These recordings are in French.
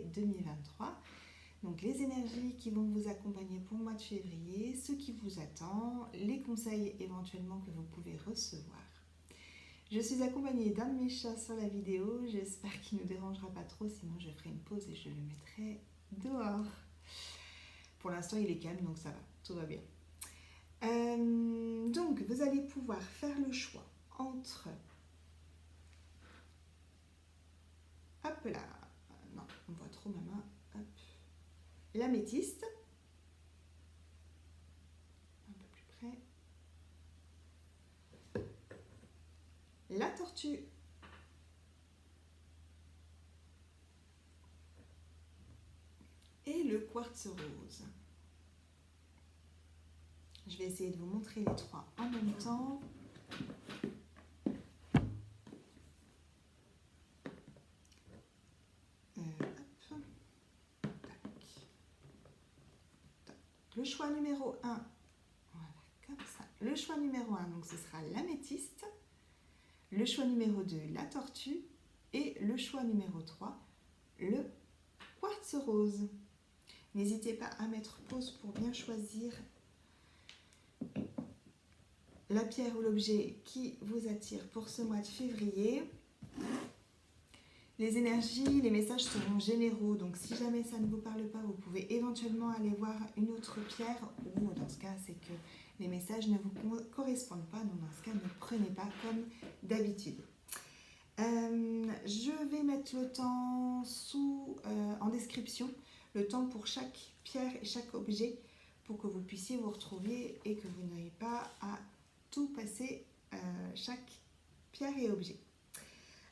février 2023. Donc les énergies qui vont vous accompagner pour le mois de février, ce qui vous attend, les conseils éventuellement que vous pouvez recevoir. Je suis accompagnée d'un de mes chats sur la vidéo, j'espère qu'il ne dérangera pas trop, sinon je ferai une pause et je le mettrai dehors. Pour l'instant il est calme donc ça va, tout va bien. Donc vous allez pouvoir faire le choix entre, hop là, non on voit trop ma main, hop, l'améthyste, un peu plus près, la tortue, et le quartz rose. Je vais essayer de vous montrer les trois en même temps. Le choix numéro 1, voilà, comme ça. Le choix numéro 1, donc ce sera l'améthyste. Le choix numéro 2, la tortue. Et le choix numéro 3, le quartz rose. N'hésitez pas à mettre pause pour bien choisir la pierre ou l'objet qui vous attire pour ce mois de février. Les énergies, les messages seront généraux, donc si jamais ça ne vous parle pas, vous pouvez éventuellement aller voir une autre pierre, ou dans ce cas, c'est que les messages ne vous correspondent pas, donc dans ce cas, ne prenez pas comme d'habitude. Je vais mettre le temps en description, le temps pour chaque pierre et chaque objet, pour que vous puissiez vous retrouver et que vous n'ayez pas à tout passer chaque pierre et objet.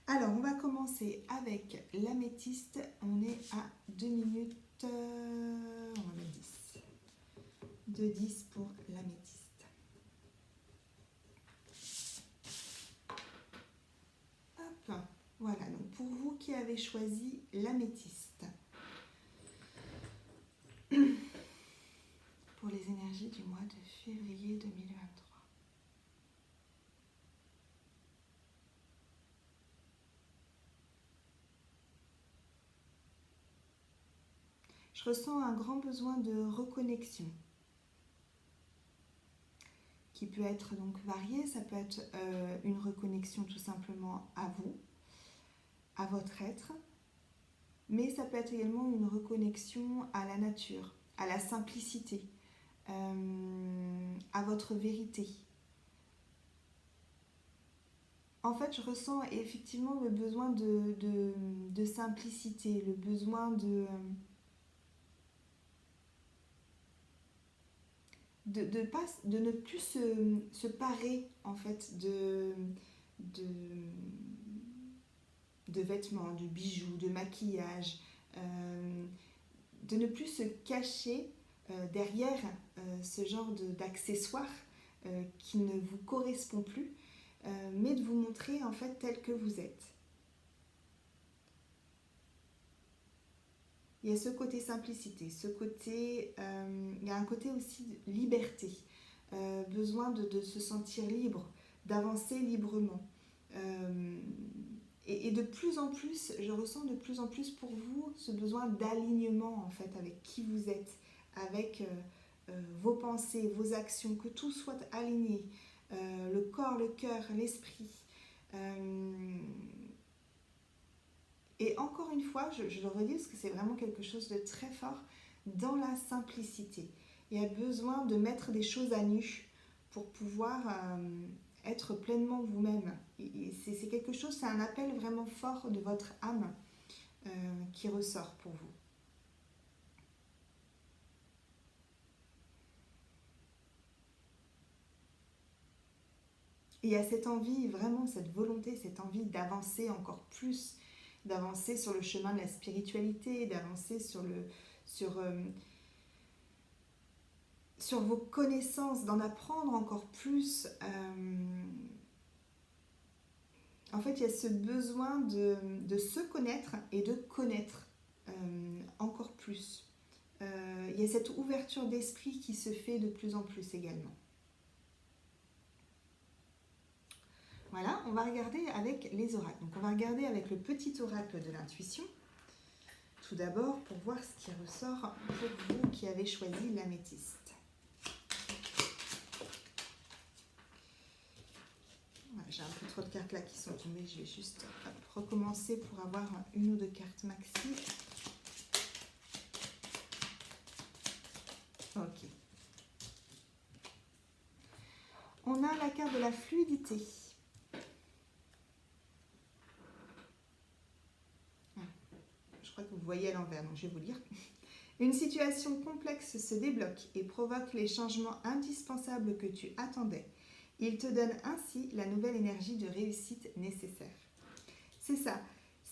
Alors, on va commencer avec l'améthyste. On est à 2 minutes, on va mettre 10. De 10 pour l'améthyste. Hop, voilà. Donc, pour vous qui avez choisi l'améthyste, pour les énergies du mois de février 2023. Je ressens un grand besoin de reconnexion qui peut être donc varié. Ça peut être une reconnexion tout simplement à vous, à votre être, mais ça peut être également une reconnexion à la nature, à la simplicité, à votre vérité. En fait, je ressens effectivement le besoin de simplicité, le besoin de ne plus se parer en fait de vêtements, de bijoux, de maquillage, de ne plus se cacher derrière ce genre d'accessoires qui ne vous correspond plus, mais de vous montrer en fait tel que vous êtes. Il y a ce côté simplicité, il y a un côté aussi de liberté, besoin de se sentir libre, d'avancer librement. Et de plus en plus, je ressens de plus en plus pour vous ce besoin d'alignement en fait avec qui vous êtes, avec vos pensées, vos actions, que tout soit aligné, le corps, le cœur, l'esprit. Et encore une fois, je le redis parce que c'est vraiment quelque chose de très fort dans la simplicité. Il y a besoin de mettre des choses à nu pour pouvoir être pleinement vous-même. C'est quelque chose, c'est un appel vraiment fort de votre âme qui ressort pour vous. Et il y a cette envie, vraiment cette volonté, cette envie d'avancer encore plus, d'avancer sur le chemin de la spiritualité, d'avancer sur vos connaissances, d'en apprendre encore plus. En fait, il y a ce besoin de se connaître et de connaître encore plus. Il y a cette ouverture d'esprit qui se fait de plus en plus également. Voilà, on va regarder avec les oracles. Donc on va regarder avec le petit oracle de l'intuition. tout d'abord pour voir ce qui ressort pour vous qui avez choisi l'améthyste. J'ai un peu trop de cartes là qui sont tombées, je vais juste recommencer pour avoir une ou deux cartes maxi. Ok. On a la carte de la fluidité. Je crois que vous voyez à l'envers, donc je vais vous lire. Une situation complexe se débloque et provoque les changements indispensables que tu attendais. Il te donne ainsi la nouvelle énergie de réussite nécessaire. C'est ça,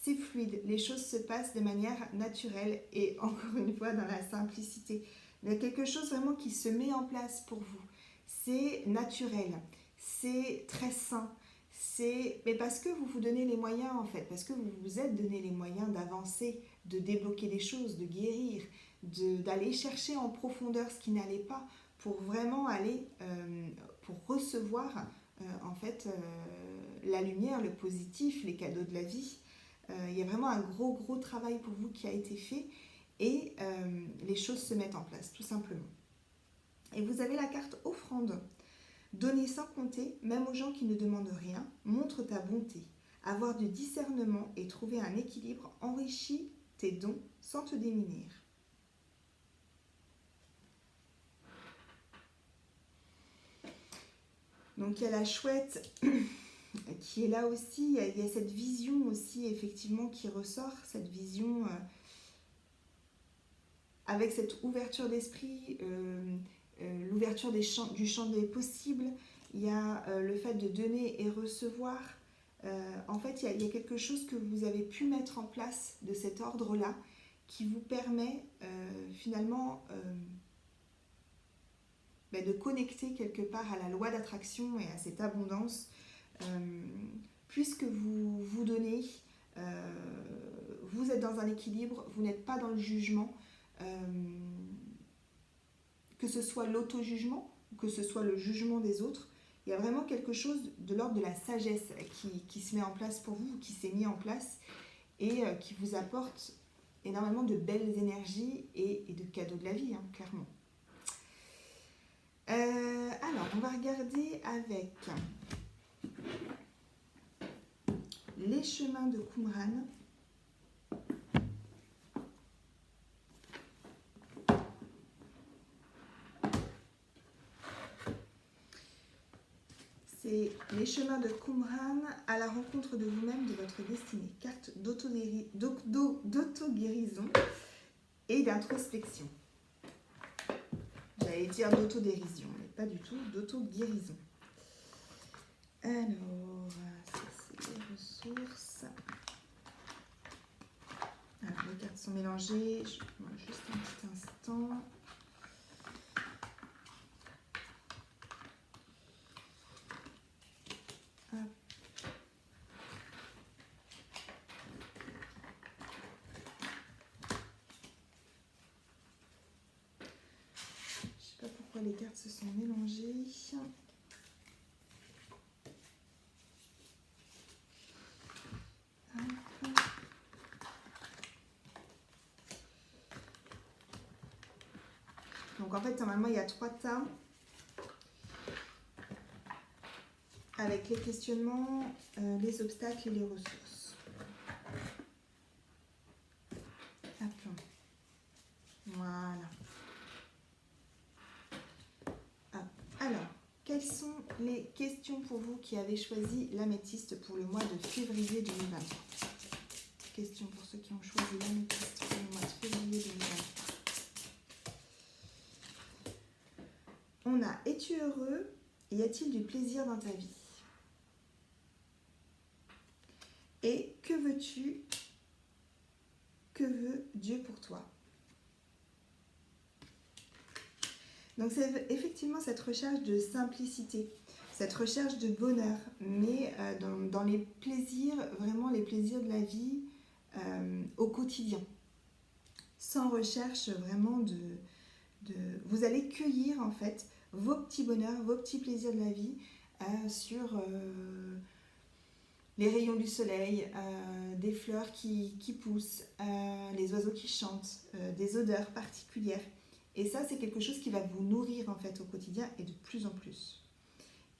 c'est fluide, les choses se passent de manière naturelle et encore une fois dans la simplicité. Il y a quelque chose vraiment qui se met en place pour vous. C'est naturel, c'est très sain, mais parce que vous vous donnez les moyens en fait, parce que vous vous êtes donné les moyens d'avancer, de débloquer des choses, de guérir, d'aller chercher en profondeur ce qui n'allait pas pour vraiment aller, pour recevoir en fait la lumière, le positif, les cadeaux de la vie. Il y a vraiment un gros travail pour vous qui a été fait et les choses se mettent en place tout simplement. Et vous avez la carte offrande. Donner sans compter, même aux gens qui ne demandent rien, montre ta bonté. Avoir du discernement et trouver un équilibre enrichit tes dons sans te démunir. Donc il y a la chouette qui est là aussi, il y a cette vision aussi effectivement qui ressort, cette vision avec cette ouverture d'esprit, l'ouverture du champ des possibles, il y a le fait de donner et recevoir. En fait, il y a quelque chose que vous avez pu mettre en place de cet ordre-là qui vous permet finalement de connecter quelque part à la loi d'attraction et à cette abondance. Puisque vous vous donnez, vous êtes dans un équilibre, vous n'êtes pas dans le jugement, que ce soit l'auto-jugement ou que ce soit le jugement des autres. Il y a vraiment quelque chose de l'ordre de la sagesse qui se met en place pour vous, qui s'est mis en place et qui vous apporte énormément de belles énergies et de cadeaux de la vie, hein, clairement. Alors, on va regarder avec les chemins de Qumran. C'est les chemins de Qumran à la rencontre de vous-même, de votre destinée. Carte d'auto-guérison et d'introspection. J'allais dire d'autodérision, mais pas du tout, d'auto-guérison. Alors, ça c'est les ressources. Alors, les cartes sont mélangées. Je prends juste un petit instant. Hop. Je sais pas pourquoi les cartes se sont mélangées. Donc en fait, normalement, il y a 3 tas avec les questionnements, les obstacles et les ressources. Hop. Voilà. Hop. Alors, quelles sont les questions pour vous qui avez choisi l'améthyste pour le mois de février 2023 ? Questions pour ceux qui ont choisi l'améthyste pour le mois de février 2023. On a « Es-tu heureux ? Y a-t-il du plaisir dans ta vie ?» Et « Que veux-tu ? Que veut Dieu pour toi ?» Donc c'est effectivement cette recherche de simplicité, cette recherche de bonheur, mais dans les plaisirs, vraiment les plaisirs de la vie au quotidien. Sans recherche vraiment vous allez cueillir en fait vos petits bonheurs, vos petits plaisirs de la vie sur les rayons du soleil, des fleurs qui poussent, les oiseaux qui chantent, des odeurs particulières. Et ça, c'est quelque chose qui va vous nourrir en fait au quotidien et de plus en plus.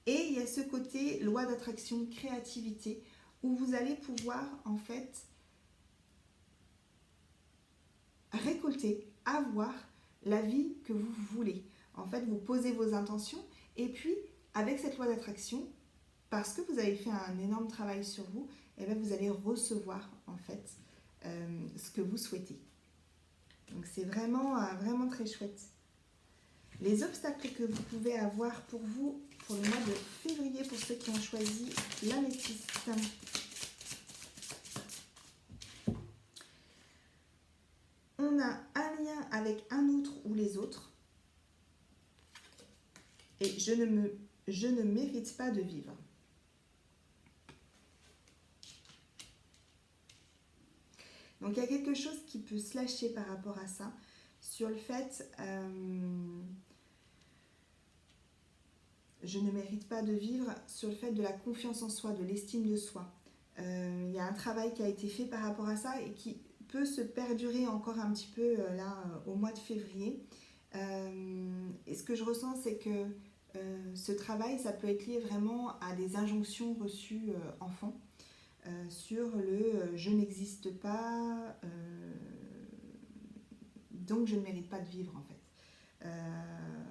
Et il y a ce côté loi d'attraction, créativité, où vous allez pouvoir en fait récolter, avoir la vie que vous voulez. En fait, vous posez vos intentions et puis avec cette loi d'attraction, parce que vous avez fait un énorme travail sur vous, et bien vous allez recevoir en fait ce que vous souhaitez. Donc c'est vraiment, vraiment très chouette. Les obstacles que vous pouvez avoir pour vous pour le mois de février, pour ceux qui ont choisi l'améthyste. On a un lien avec un autre ou les autres. Et je ne mérite pas de vivre. Donc il y a quelque chose qui peut se lâcher par rapport à ça, sur le fait je ne mérite pas de vivre, sur le fait de la confiance en soi, de l'estime de soi. Il y a un travail qui a été fait par rapport à ça et qui peut se perdurer encore un petit peu là au mois de février. Et ce que je ressens, c'est que ce travail, ça peut être lié vraiment à des injonctions reçues enfant sur le je n'existe pas, donc je ne mérite pas de vivre en fait.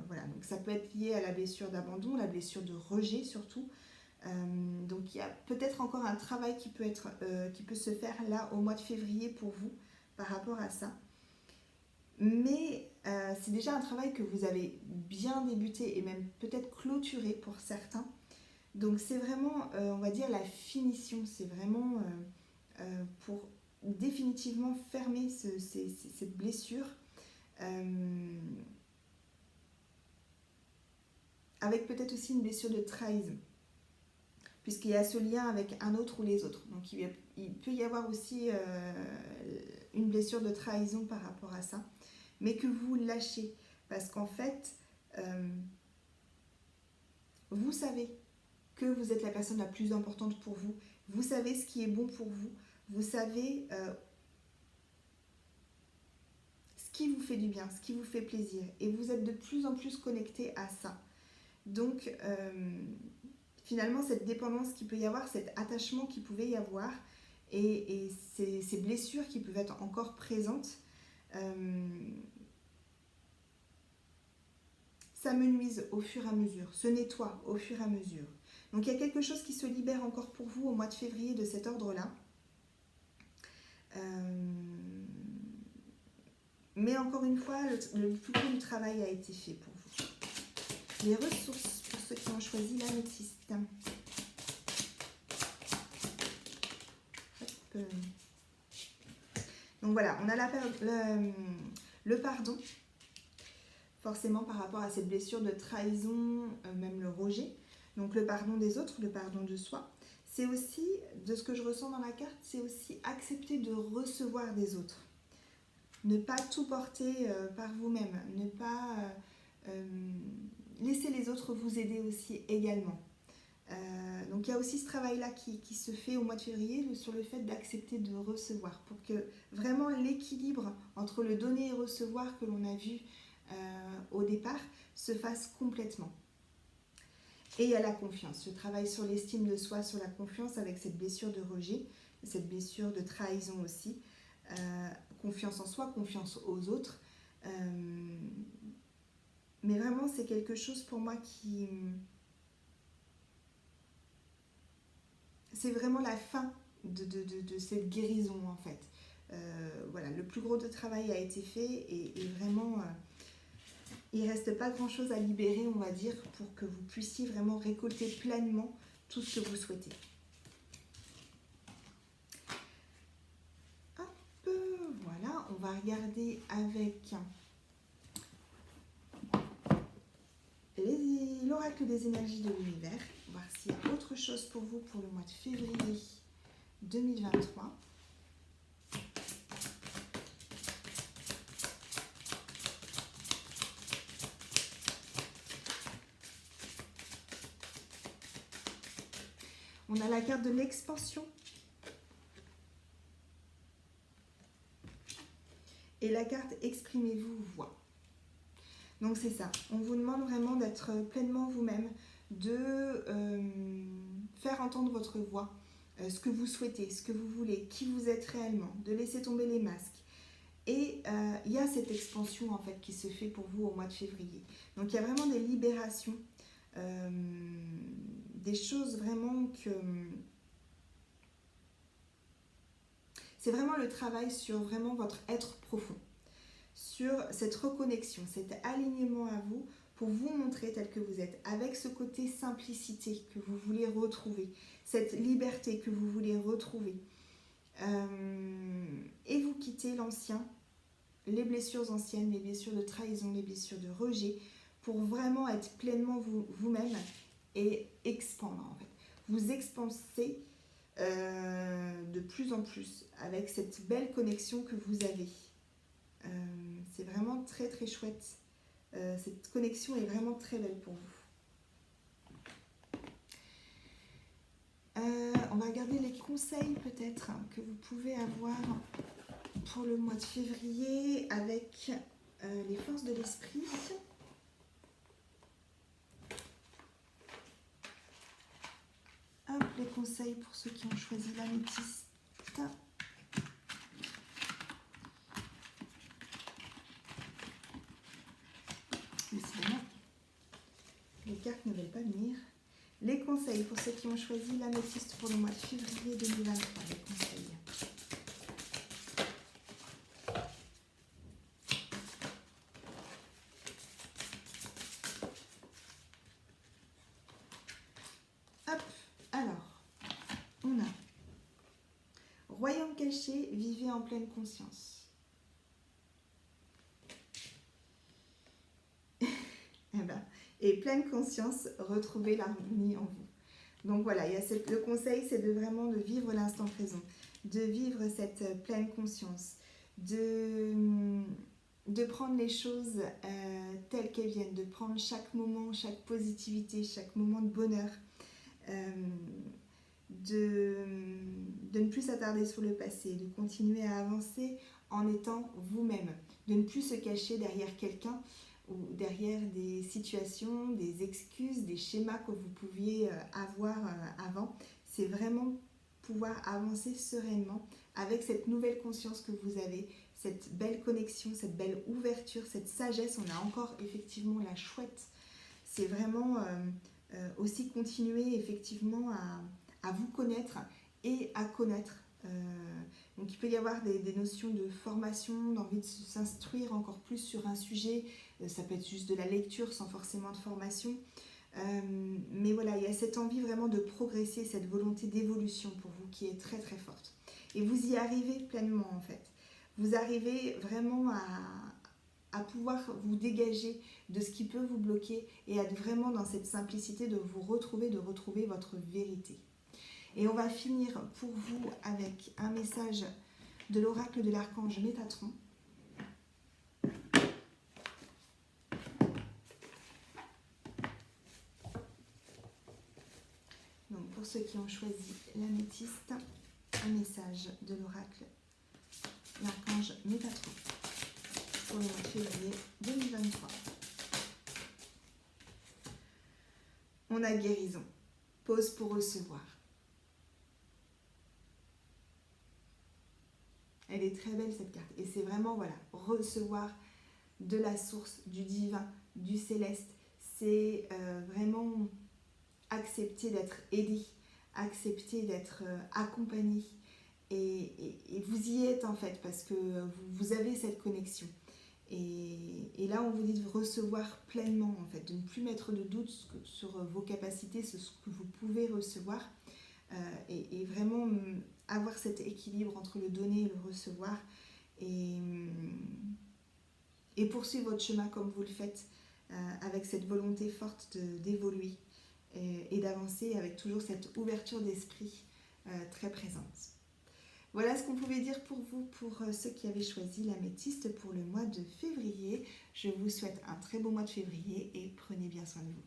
Voilà, donc ça peut être lié à la blessure d'abandon, la blessure de rejet surtout. Donc il y a peut-être encore un travail qui peut se faire là au mois de février pour vous par rapport à ça. Mais c'est déjà un travail que vous avez bien débuté et même peut-être clôturé pour certains. Donc c'est vraiment, on va dire, la finition. C'est vraiment pour définitivement fermer cette blessure. Avec peut-être aussi une blessure de trahison, puisqu'il y a ce lien avec un autre ou les autres. Donc il peut y avoir aussi une blessure de trahison par rapport à ça, mais que vous lâchez, parce qu'en fait, vous savez que vous êtes la personne la plus importante pour vous, vous savez ce qui est bon pour vous, vous savez ce qui vous fait du bien, ce qui vous fait plaisir, et vous êtes de plus en plus connecté à ça. Donc, finalement, cette dépendance qu'il peut y avoir, cet attachement qu'il pouvait y avoir, et ces blessures qui peuvent être encore présentes, ça menuise au fur et à mesure, se nettoie au fur et à mesure. Donc, il y a quelque chose qui se libère encore pour vous au mois de février de cet ordre-là. Mais encore une fois, le plus gros du travail a été fait pour vous. Les ressources pour ceux qui ont choisi l'améthyste. Donc voilà, on a le pardon, forcément par rapport à cette blessure de trahison, même le rejet. Donc le pardon des autres, le pardon de soi. C'est aussi, de ce que je ressens dans la carte, c'est aussi accepter de recevoir des autres. Ne pas tout porter par vous-même, ne pas laisser les autres vous aider aussi également. Donc il y a aussi ce travail-là qui se fait au mois de février sur le fait d'accepter de recevoir, pour que vraiment l'équilibre entre le donner et recevoir que l'on a vu au départ se fasse complètement. Et il y a la confiance, je travaille sur l'estime de soi, sur la confiance avec cette blessure de rejet, cette blessure de trahison aussi. Confiance en soi, confiance aux autres. Mais vraiment, c'est quelque chose pour moi qui... C'est vraiment la fin de cette guérison, en fait. Voilà, le plus gros de travail a été fait et vraiment, il ne reste pas grand-chose à libérer, on va dire, pour que vous puissiez vraiment récolter pleinement tout ce que vous souhaitez. Voilà, on va regarder avec l'oracle des énergies de l'univers. On va voir s'il y a autre chose pour vous pour le mois de février 2023. On a la carte de l'expansion. Et la carte exprimez-vous, voix. Donc c'est ça, on vous demande vraiment d'être pleinement vous-même, de faire entendre votre voix, ce que vous souhaitez, ce que vous voulez, qui vous êtes réellement, de laisser tomber les masques. Et il y a cette expansion en fait qui se fait pour vous au mois de février. Donc il y a vraiment des libérations, des choses vraiment que... C'est vraiment le travail sur vraiment votre être profond, sur cette reconnexion, cet alignement à vous pour vous montrer tel que vous êtes, avec ce côté simplicité que vous voulez retrouver, cette liberté que vous voulez retrouver. Et vous quittez l'ancien, les blessures anciennes, les blessures de trahison, les blessures de rejet, pour vraiment être pleinement vous-même et expandre en fait. Vous expansez de plus en plus avec cette belle connexion que vous avez. C'est vraiment très très chouette. Cette connexion est vraiment très belle pour vous. On va regarder les conseils peut-être que vous pouvez avoir pour le mois de février avec les forces de l'esprit. Hop, les conseils pour ceux qui ont choisi l'améthyste. Décidément, les cartes ne veulent pas venir. Les conseils pour ceux qui ont choisi l'améthyste pour le mois de février 2023. Les conseils. Hop, alors, on a Royaume caché, vivez en pleine conscience. Et pleine conscience, retrouvez l'harmonie en vous. Donc voilà, le conseil, c'est de vraiment de vivre l'instant présent, de vivre cette pleine conscience, de prendre les choses telles qu'elles viennent, de prendre chaque moment, chaque positivité, chaque moment de bonheur, de ne plus s'attarder sur le passé, de continuer à avancer en étant vous-même, de ne plus se cacher derrière quelqu'un ou derrière des situations, des excuses, des schémas que vous pouviez avoir avant. C'est vraiment pouvoir avancer sereinement avec cette nouvelle conscience que vous avez, cette belle connexion, cette belle ouverture, cette sagesse. On a encore effectivement la chouette. C'est vraiment aussi continuer effectivement à vous connaître et à connaître. Donc il peut y avoir des notions de formation, d'envie de s'instruire encore plus sur un sujet. Ça peut être juste de la lecture sans forcément de formation. Mais voilà, il y a cette envie vraiment de progresser, cette volonté d'évolution pour vous qui est très très forte. Et vous y arrivez pleinement en fait. Vous arrivez vraiment à pouvoir vous dégager de ce qui peut vous bloquer et à être vraiment dans cette simplicité de vous retrouver, de retrouver votre vérité. Et on va finir pour vous avec un message de l'oracle de l'archange Métatron. Donc pour ceux qui ont choisi l'améthyste, un message de l'oracle l'archange Métatron pour le mois de février 2023. On a guérison. Pause pour recevoir. Elle est très belle cette carte. Et c'est vraiment, voilà, recevoir de la source, du divin, du céleste. C'est vraiment accepter d'être aidé, accepter d'être accompagné. Et vous y êtes en fait, parce que vous avez cette connexion. Et là, on vous dit de recevoir pleinement, en fait, de ne plus mettre de doute sur vos capacités, sur ce que vous pouvez recevoir. Et vraiment avoir cet équilibre entre le donner et le recevoir et poursuivre votre chemin comme vous le faites avec cette volonté forte d'évoluer et d'avancer avec toujours cette ouverture d'esprit très présente. Voilà ce qu'on pouvait dire pour vous, pour ceux qui avaient choisi l'améthyste pour le mois de février. Je vous souhaite un très beau mois de février et prenez bien soin de vous.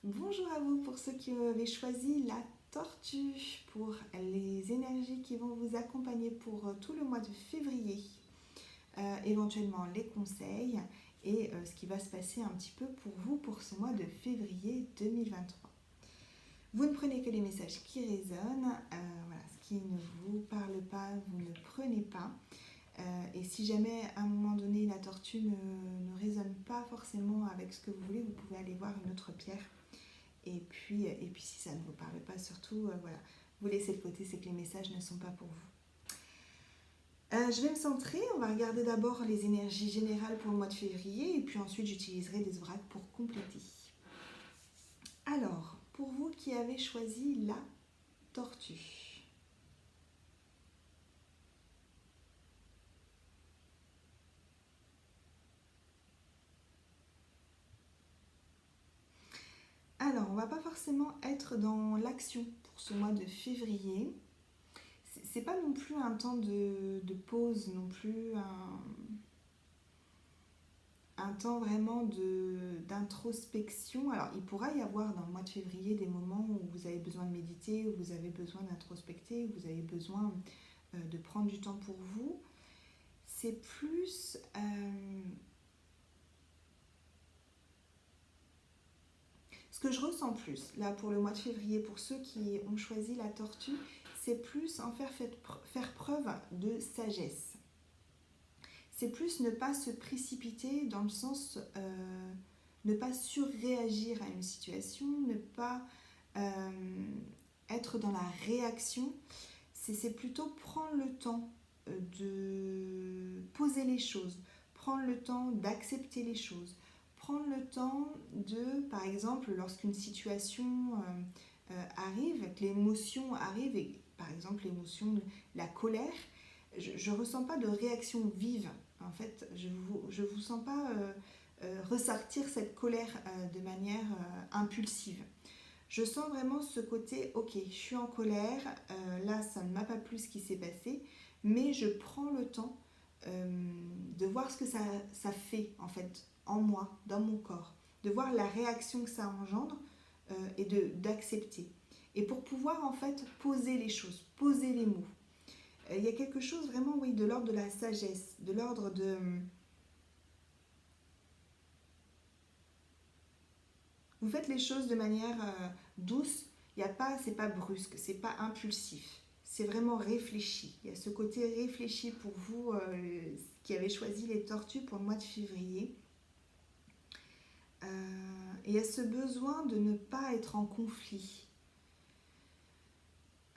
Bonjour à vous pour ceux qui avez choisi la tortue pour les énergies qui vont vous accompagner pour tout le mois de février, éventuellement les conseils et ce qui va se passer un petit peu pour vous pour ce mois de février 2023. Vous ne prenez que les messages qui résonnent, voilà, ce qui ne vous parle pas, vous ne prenez pas. Et si jamais à un moment donné la tortue ne résonne pas forcément avec ce que vous voulez, vous pouvez aller voir une autre pierre. Et puis si ça ne vous parle pas, surtout, voilà, vous laissez de côté, c'est que les messages ne sont pas pour vous. Je vais me centrer, on va regarder d'abord les énergies générales pour le mois de février, et puis ensuite j'utiliserai des oracles pour compléter. Alors, pour vous qui avez choisi la tortue. Alors, on ne va pas forcément être dans l'action pour ce mois de février. C'est pas non plus un temps de pause, non plus un temps vraiment d'introspection. Alors, il pourra y avoir dans le mois de février des moments où vous avez besoin de méditer, où vous avez besoin d'introspecter, où vous avez besoin de prendre du temps pour vous. C'est plus... ce que je ressens plus, là, pour le mois de février, pour ceux qui ont choisi la tortue, c'est plus en faire preuve de sagesse. C'est plus ne pas se précipiter dans le sens ne pas surréagir à une situation, ne pas être dans la réaction. C'est plutôt prendre le temps de poser les choses, prendre le temps d'accepter les choses, prendre le temps de, par exemple, lorsqu'une situation arrive, que l'émotion arrive, et par exemple l'émotion de la colère, je ne ressens pas de réaction vive. En fait, je vous sens pas ressortir cette colère de manière impulsive. Je sens vraiment ce côté, ok, je suis en colère, là ça ne m'a pas plu ce qui s'est passé, mais je prends le temps de voir ce que ça fait en fait en moi, dans mon corps, de voir la réaction que ça engendre et d'accepter. Et pour pouvoir en fait poser les choses, poser les mots. Il y a quelque chose vraiment, oui, de l'ordre de la sagesse, de l'ordre de... Vous faites les choses de manière douce, c'est pas brusque, c'est pas impulsif, c'est vraiment réfléchi. Il y a ce côté réfléchi pour vous qui avez choisi les tortues pour le mois de février. Il y a ce besoin de ne pas être en conflit.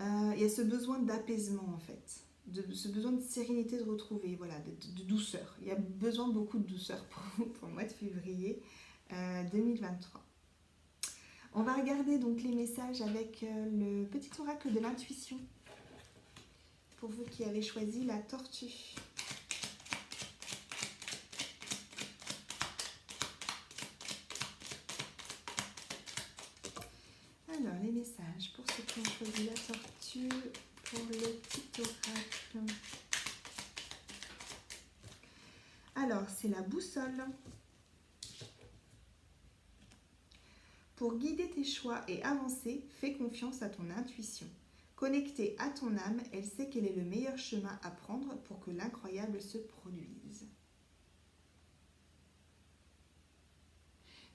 Il y a ce besoin d'apaisement en fait, ce besoin de sérénité de retrouver, voilà, de douceur. Il y a besoin de beaucoup de douceur pour vous pour le mois de février 2023. On va regarder donc les messages avec le petit oracle de l'intuition pour vous qui avez choisi la tortue. Alors, les messages pour ceux qui ont choisi la tortue pour le petit oracle. Alors, c'est la boussole. Pour guider tes choix et avancer, fais confiance à ton intuition. Connectée à ton âme, elle sait quel est le meilleur chemin à prendre pour que l'incroyable se produise.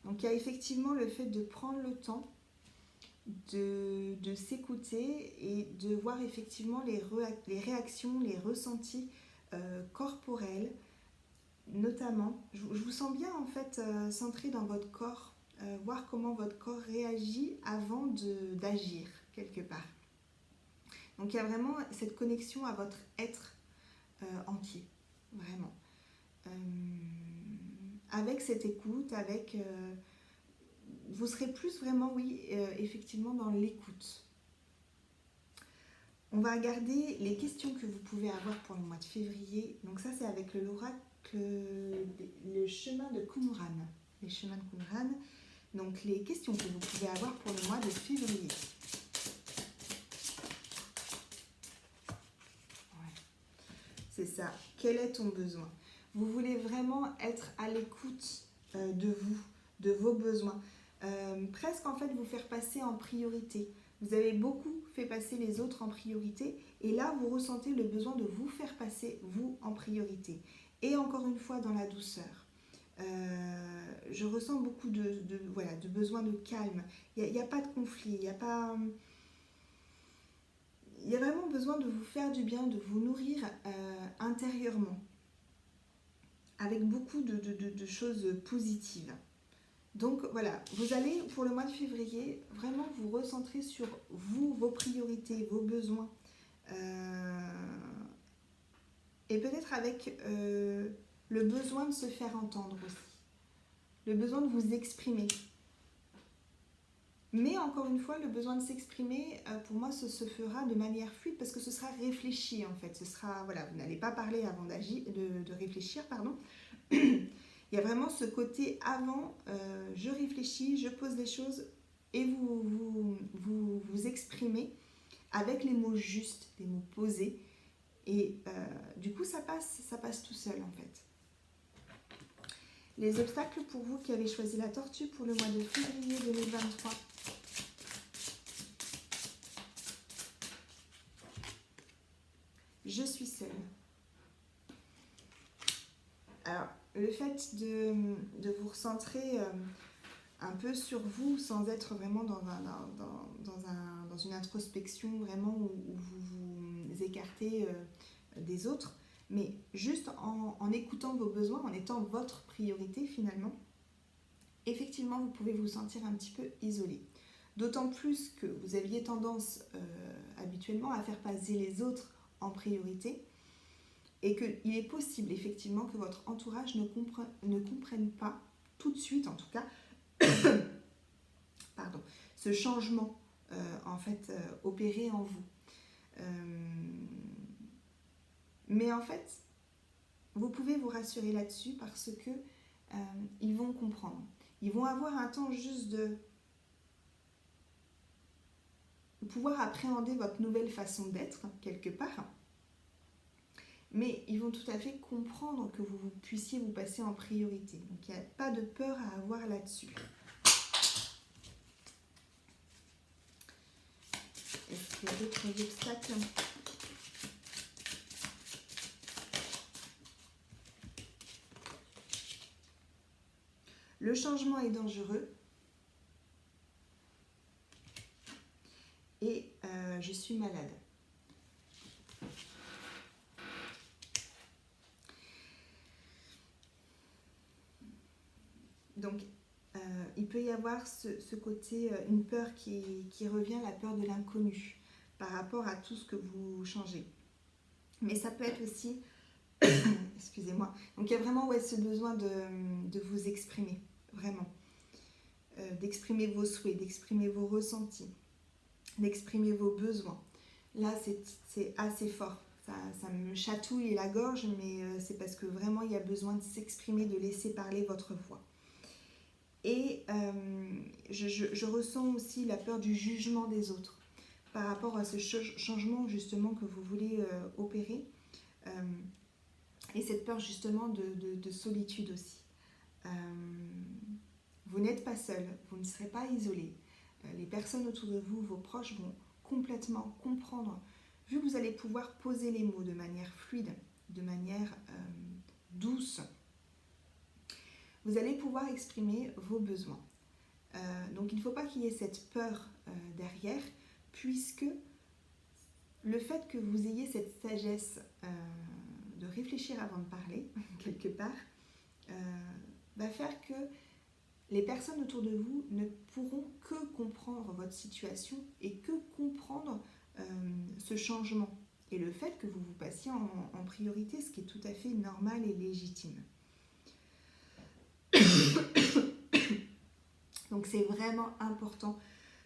Donc il y a effectivement le fait de prendre le temps de s'écouter et de voir effectivement les réactions, les ressentis corporels, notamment. Je vous sens bien en fait centré dans votre corps, voir comment votre corps réagit avant d'agir quelque part. Donc il y a vraiment cette connexion à votre être entier, vraiment. Avec cette écoute, vous serez plus vraiment, oui, effectivement dans l'écoute. On va regarder les questions que vous pouvez avoir pour le mois de février. Donc ça, c'est avec l'oracle, le chemin de Qumran. Les chemins de Qumran. Donc les questions que vous pouvez avoir pour le mois de février. C'est ça. Quel est ton besoin? Vous voulez vraiment être à l'écoute de vous, de vos besoins. presque en fait vous faire passer en priorité. Vous avez beaucoup fait passer les autres en priorité et là vous ressentez le besoin de vous faire passer vous en priorité. Et encore une fois dans la douceur. Je ressens beaucoup voilà, de besoin de calme. Il n'y a pas de conflit, il n'y a pas... Il y a vraiment besoin de vous faire du bien, de vous nourrir intérieurement, avec beaucoup de choses positives. Donc voilà, vous allez pour le mois de février vraiment vous recentrer sur vous, vos priorités, vos besoins. Et peut-être avec le besoin de se faire entendre aussi. Le besoin de vous exprimer. Mais encore une fois, le besoin de s'exprimer, pour moi, se fera de manière fluide parce que ce sera réfléchi en fait. Ce sera, voilà, vous n'allez pas parler avant de réfléchir, pardon. Il y a vraiment ce côté avant, je réfléchis, je pose des choses et vous exprimez avec les mots justes, les mots posés. Et du coup, ça passe tout seul en fait. Les obstacles pour vous qui avez choisi la tortue pour le mois de février 2023. Je suis seule. Alors, le fait de vous recentrer un peu sur vous sans être vraiment dans une introspection vraiment où vous vous écartez des autres, mais juste en écoutant vos besoins, en étant votre priorité finalement, effectivement vous pouvez vous sentir un petit peu isolé. D'autant plus que vous aviez tendance habituellement à faire passer les autres en priorité et qu'il est possible effectivement que votre entourage ne comprenne pas tout de suite en tout cas pardon, ce changement en fait opéré en vous. Mais en fait, vous pouvez vous rassurer là-dessus parce que ils vont comprendre. Ils vont avoir un temps juste de pouvoir appréhender votre nouvelle façon d'être quelque part. Mais ils vont tout à fait comprendre que vous puissiez vous passer en priorité. Donc il n'y a pas de peur à avoir là-dessus. Est-ce qu'il y a d'autres obstacles ? Le changement est dangereux. Et je suis malade. Donc, il peut y avoir ce côté, une peur qui revient, la peur de l'inconnu, par rapport à tout ce que vous changez. Mais ça peut être aussi, excusez-moi, donc il y a vraiment ce besoin de vous exprimer, vraiment. D'exprimer vos souhaits, d'exprimer vos ressentis, d'exprimer vos besoins. Là, c'est assez fort. Ça me chatouille la gorge, mais c'est parce que vraiment, il y a besoin de s'exprimer, de laisser parler votre voix. Et je ressens aussi la peur du jugement des autres par rapport à ce changement justement que vous voulez opérer. Et cette peur justement de solitude aussi. Vous n'êtes pas seul, vous ne serez pas isolé. Les personnes autour de vous, vos proches vont complètement comprendre, vu que vous allez pouvoir poser les mots de manière fluide, de manière douce. Vous allez pouvoir exprimer vos besoins. Donc il ne faut pas qu'il y ait cette peur derrière, puisque le fait que vous ayez cette sagesse de réfléchir avant de parler, quelque part, va faire que les personnes autour de vous ne pourront que comprendre votre situation et que comprendre ce changement. Et le fait que vous vous passiez en priorité, ce qui est tout à fait normal et légitime. Donc c'est vraiment important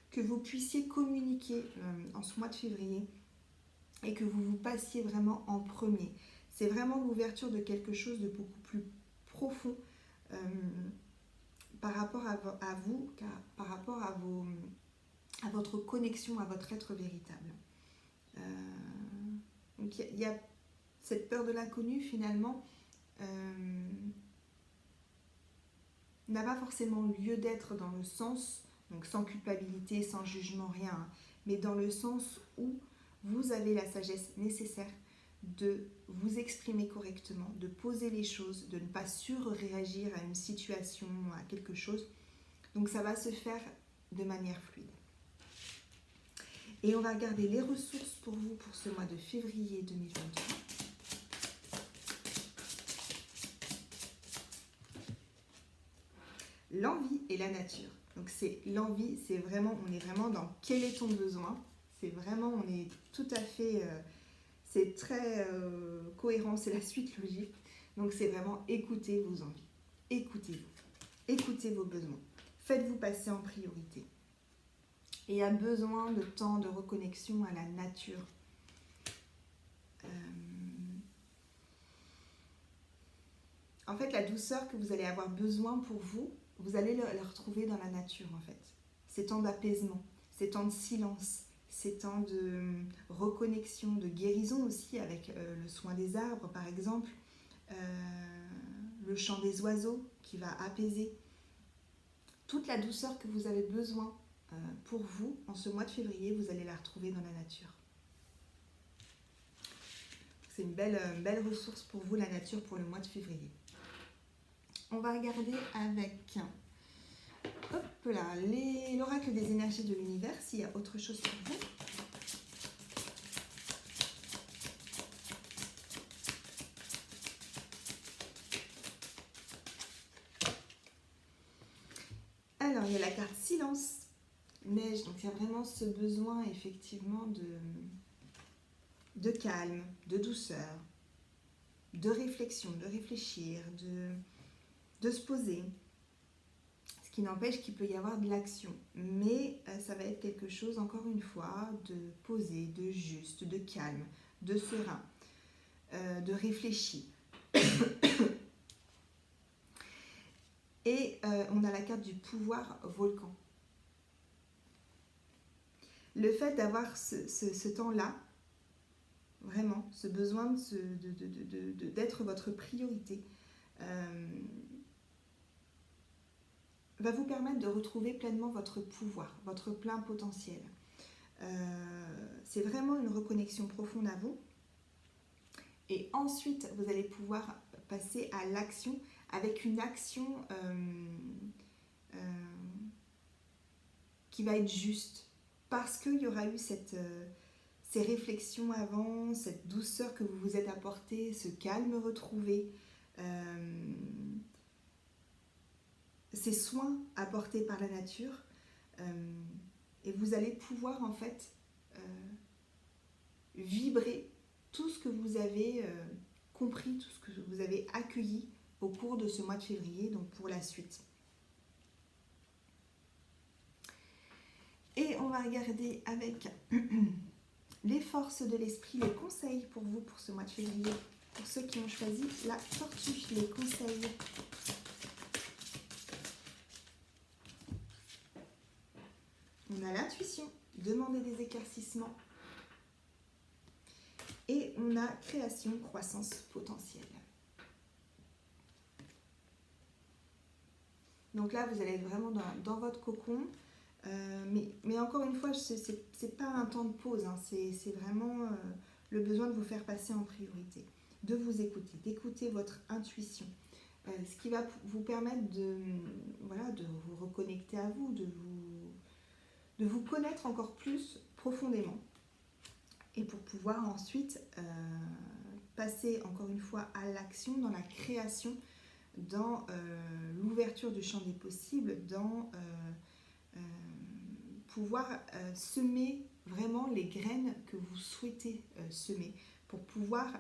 que vous puissiez communiquer en ce mois de février et que vous vous passiez vraiment en premier. C'est vraiment l'ouverture de quelque chose de beaucoup plus profond par rapport à vous, par rapport à votre connexion, à votre être véritable. Donc il y a cette peur de l'inconnu finalement. n'a pas forcément lieu d'être dans le sens, donc sans culpabilité, sans jugement, rien, hein, mais dans le sens où vous avez la sagesse nécessaire de vous exprimer correctement, de poser les choses, de ne pas surréagir à une situation, à quelque chose. Donc ça va se faire de manière fluide. Et on va regarder les ressources pour vous pour ce mois de février 2023. L'envie et la nature. Donc c'est l'envie, c'est vraiment, on est vraiment dans quel est ton besoin. C'est vraiment, on est tout à fait, c'est très cohérent, c'est la suite logique. Donc c'est vraiment écouter vos envies, écoutez-vous, écoutez vos besoins, faites-vous passer en priorité. Et a besoin de temps de reconnexion à la nature. En fait, la douceur que vous allez avoir besoin pour vous, vous allez la retrouver dans la nature en fait. Ces temps d'apaisement, ces temps de silence, ces temps de reconnexion, de guérison aussi avec le soin des arbres par exemple, le chant des oiseaux qui va apaiser. Toute la douceur que vous avez besoin pour vous en ce mois de février, vous allez la retrouver dans la nature. C'est une belle ressource pour vous la nature pour le mois de février. On va regarder avec l'oracle des énergies de l'univers, s'il y a autre chose pour vous. Alors, il y a la carte silence, neige, donc il y a vraiment ce besoin effectivement de calme, de douceur, de réflexion, de réfléchir, de se poser. Ce qui n'empêche qu'il peut y avoir de l'action. Mais ça va être quelque chose, encore une fois, de posé, de juste, de calme, de serein, de réfléchi. Et on a la carte du pouvoir volcan. Le fait d'avoir ce temps-là, vraiment, ce besoin d'être votre priorité, va vous permettre de retrouver pleinement votre pouvoir, votre plein potentiel. C'est vraiment une reconnexion profonde à vous. Et ensuite, vous allez pouvoir passer à l'action avec une action qui va être juste. Parce qu'il y aura eu ces réflexions avant, cette douceur que vous vous êtes apportée, ce calme retrouvé, ces soins apportés par la nature, et vous allez pouvoir en fait vibrer tout ce que vous avez compris, tout ce que vous avez accueilli au cours de ce mois de février, donc pour la suite. Et on va regarder avec les forces de l'esprit, les conseils pour vous pour ce mois de février. Pour ceux qui ont choisi la tortue, les conseils. On a l'intuition, demander des éclaircissements. Et on a création, croissance potentielle. Donc là, vous allez être vraiment dans votre cocon. Mais encore une fois, ce n'est pas un temps de pause. Hein, c'est vraiment le besoin de vous faire passer en priorité. De vous écouter, d'écouter votre intuition. Ce qui va vous permettre de vous reconnecter à vous, de vous connaître encore plus profondément. Et pour pouvoir ensuite passer encore une fois à l'action, dans la création, dans l'ouverture du champ des possibles, dans pouvoir semer vraiment les graines que vous souhaitez semer, pour pouvoir